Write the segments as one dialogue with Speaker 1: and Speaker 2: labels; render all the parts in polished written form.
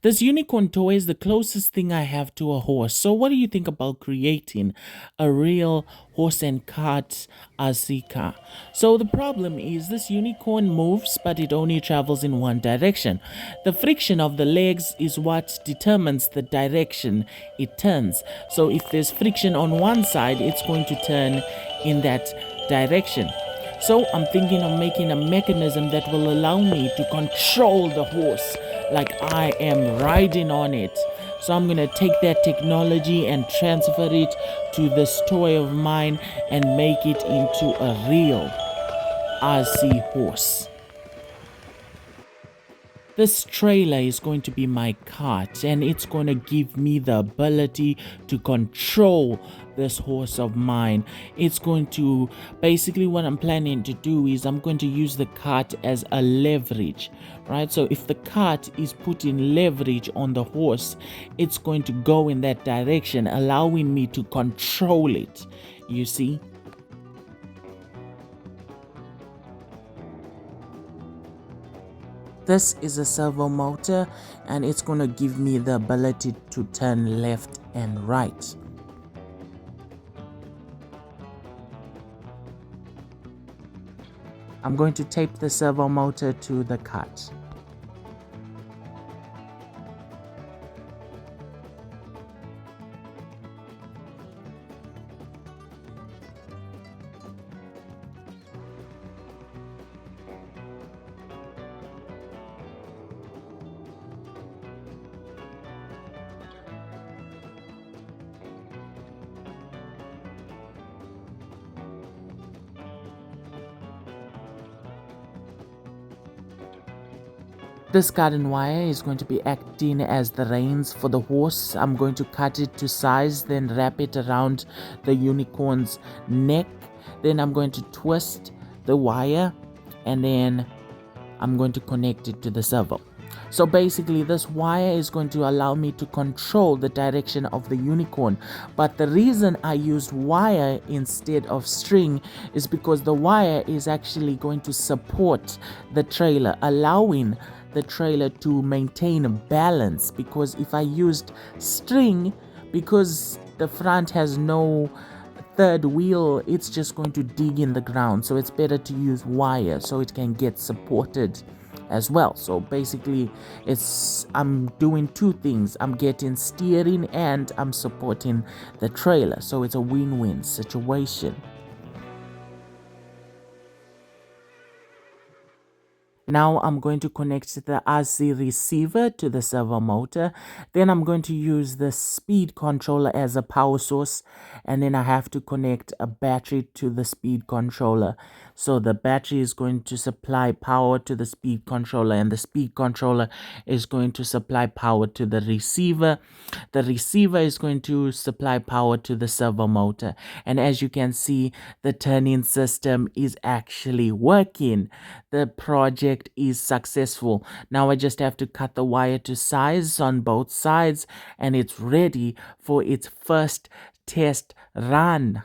Speaker 1: This unicorn toy is the closest thing I have to a horse. So what do you think about creating a real horse and cart RC car? So the problem is this unicorn moves, but it only travels in one direction. The friction of the legs is what determines the direction it turns. So if there's friction on one side, it's going to turn in that direction. So I'm thinking of making a mechanism that will allow me to control the horse like I am riding on it. So I'm going to take that technology and transfer it to this toy of mine and make it into a real RC horse. This trailer is going to be my cart, and it's going to give me the ability to control this horse of mine. It's going to, basically what I'm planning to do is I'm going to use the cart as a leverage, right? So if the cart is putting leverage on the horse, it's going to go in that direction, allowing me to control it, you see? This is a servo motor, and it's going to give me the ability to turn left and right. I'm going to tape the servo motor to the cart. This garden wire is going to be acting as the reins for the horse. I'm going to cut it to size, then wrap it around the unicorn's neck. Then I'm going to twist the wire, and then I'm going to connect it to the servo. So basically this wire is going to allow me to control the direction of the unicorn. But the reason I used wire instead of string is because the wire is actually going to support the trailer, allowing the trailer to maintain a balance. Because if I used string, because the front has no third wheel, it's just going to dig in the ground. So it's better to use wire so it can get supported as well. So basically I'm doing two things. I'm getting steering and I'm supporting the trailer. So it's a win-win situation. Now I'm going to connect the RC receiver to the servo motor. Then I'm going to use the speed controller as a power source. And then I have to connect a battery to the speed controller. So the battery is going to supply power to the speed controller, and the speed controller is going to supply power to the receiver. The receiver is going to supply power to the servo motor. And as you can see, the turning system is actually working. The project is successful. Now I just have to cut the wire to size on both sides, and it's ready for its first test run.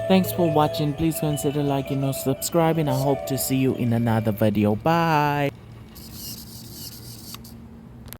Speaker 1: Thanks for watching. Please consider liking or subscribing. I hope to see you in another video. Bye.